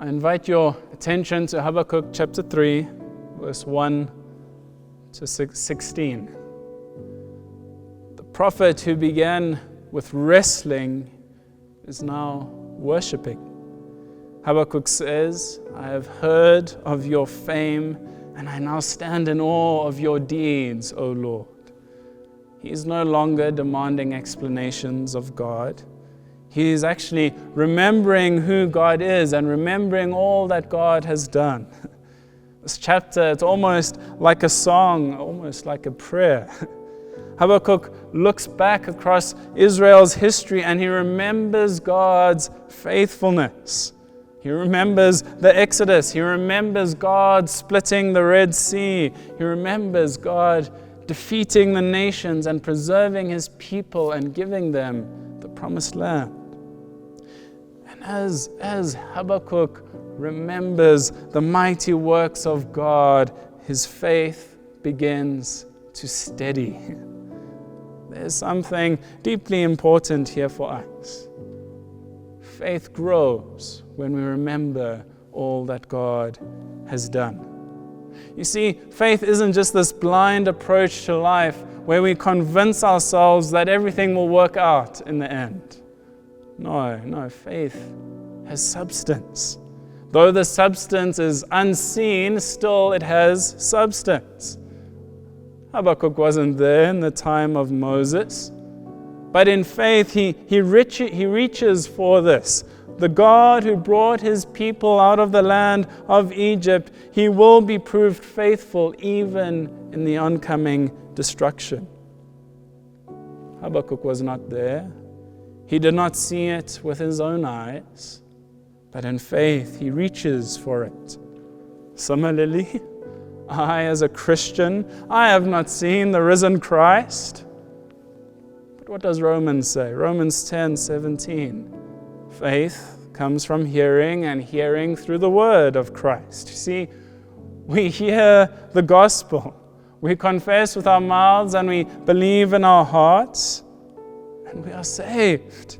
I invite your attention to Habakkuk chapter 3, verse 1 to 16. The prophet who began with wrestling is now worshiping. Habakkuk says, I have heard of your fame, and I now stand in awe of your deeds, O Lord. He is no longer demanding explanations of God. He is actually remembering who God is and remembering all that God has done. This chapter, it's almost like a song, almost like a prayer. Habakkuk looks back across Israel's history and he remembers God's faithfulness. He remembers the Exodus. He remembers God splitting the Red Sea. He remembers God defeating the nations and preserving his people and giving them the promised land. And as Habakkuk remembers the mighty works of God, his faith begins to steady. There's something deeply important here for us. Faith grows when we remember all that God has done. You see, faith isn't just this blind approach to life where we convince ourselves that everything will work out in the end. No, faith has substance. Though the substance is unseen, still it has substance. Habakkuk wasn't there in the time of Moses, but in faith he reaches for this. The God who brought his people out of the land of Egypt, he will be proved faithful even in the oncoming destruction. Habakkuk was not there. He did not see it with his own eyes, but in faith he reaches for it. Similarly, I as a Christian, I have not seen the risen Christ. But what does Romans say? Romans 10:17. Faith comes from hearing, and hearing through the word of Christ. You see, we hear the gospel. We confess with our mouths and we believe in our hearts, and we are saved.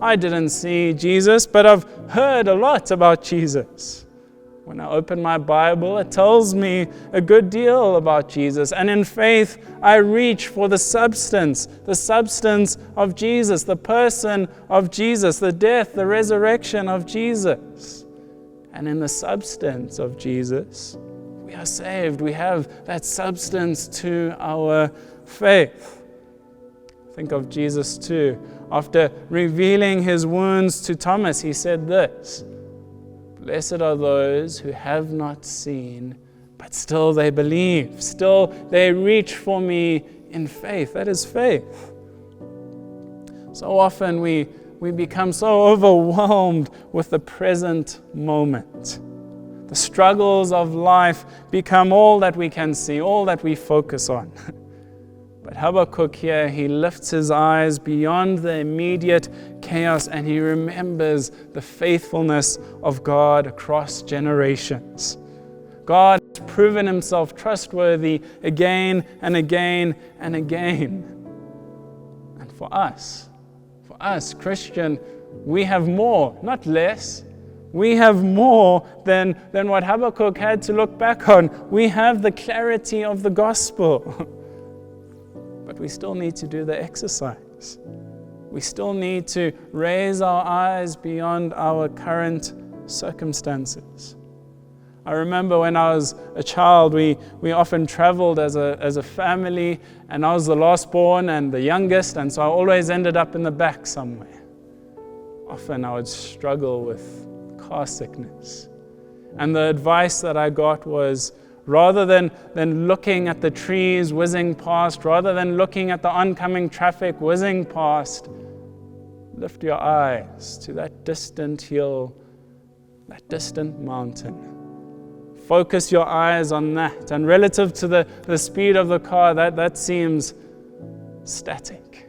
I didn't see Jesus, but I've heard a lot about Jesus. When I open my Bible, it tells me a good deal about Jesus. And in faith, I reach for the substance of Jesus, the person of Jesus, the death, the resurrection of Jesus. And in the substance of Jesus, we are saved. We have that substance to our faith. Think of Jesus too. After revealing his wounds to Thomas, he said this, Blessed are those who have not seen, but still they believe. Still they reach for me in faith. That is faith. So often we become so overwhelmed with the present moment. The struggles of life become all that we can see, all that we focus on. But Habakkuk here, he lifts his eyes beyond the immediate chaos and he remembers the faithfulness of God across generations. God has proven himself trustworthy again and again and again. And for us, Christian, we have more, not less. We have more than what Habakkuk had to look back on. We have the clarity of the gospel. But we still need to do the exercise. We still need to raise our eyes beyond our current circumstances. I remember when I was a child, we often traveled as a family, and I was the last born and the youngest, and so I always ended up in the back somewhere. Often I would struggle with car sickness. And the advice that I got was, rather than looking at the trees whizzing past, rather than looking at the oncoming traffic whizzing past, lift your eyes to that distant hill, that distant mountain. Focus your eyes on that. And relative to the speed of the car, that seems static.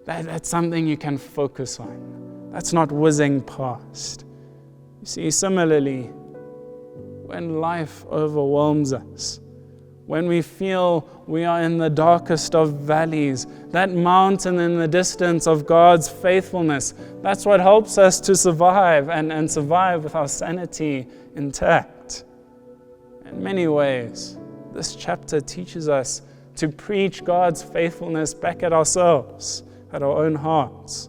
That's something you can focus on. That's not whizzing past. You see, similarly, when life overwhelms us, when we feel we are in the darkest of valleys, that mountain in the distance of God's faithfulness, that's what helps us to survive and survive with our sanity intact. In many ways, this chapter teaches us to preach God's faithfulness back at ourselves, at our own hearts.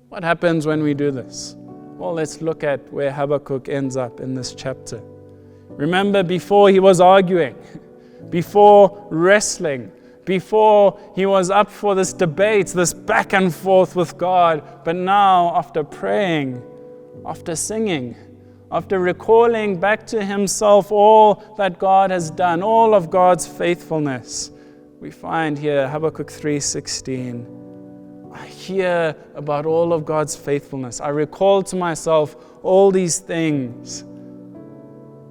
What happens when we do this? Well, let's look at where Habakkuk ends up in this chapter. Remember, before he was arguing, before wrestling, before he was up for this debate, this back and forth with God, but now after praying, after singing, after recalling back to himself all that God has done, all of God's faithfulness, we find here Habakkuk 3:16. I hear about all of God's faithfulness. I recall to myself all these things.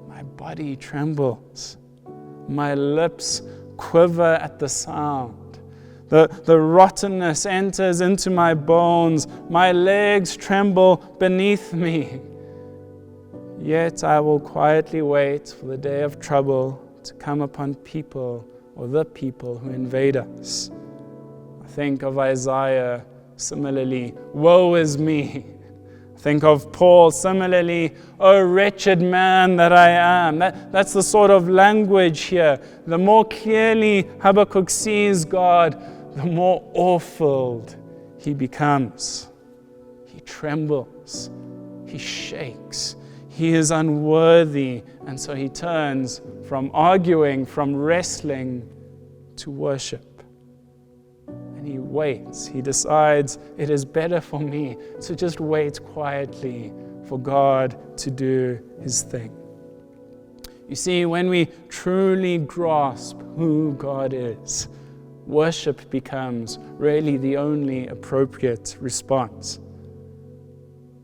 My body trembles. My lips quiver at the sound. The rottenness enters into my bones. My legs tremble beneath me. Yet I will quietly wait for the day of trouble to come upon people or the people who invade us. I think of Isaiah similarly, woe is me. Think of Paul similarly, oh wretched man that I am. That's the sort of language here. The more clearly Habakkuk sees God, the more awful he becomes. He trembles. He shakes. He is unworthy. And so he turns from arguing, from wrestling, to worship. And he waits. He decides it is better for me to just wait quietly for God to do his thing. You see, when we truly grasp who God is, worship becomes really the only appropriate response.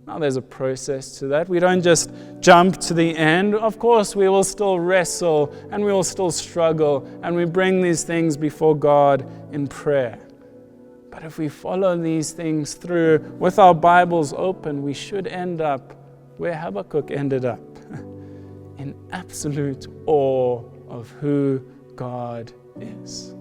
Now there's a process to that. We don't just jump to the end. Of course, we will still wrestle and we will still struggle and we bring these things before God in prayer. But if we follow these things through with our Bibles open, we should end up where Habakkuk ended up, in absolute awe of who God is.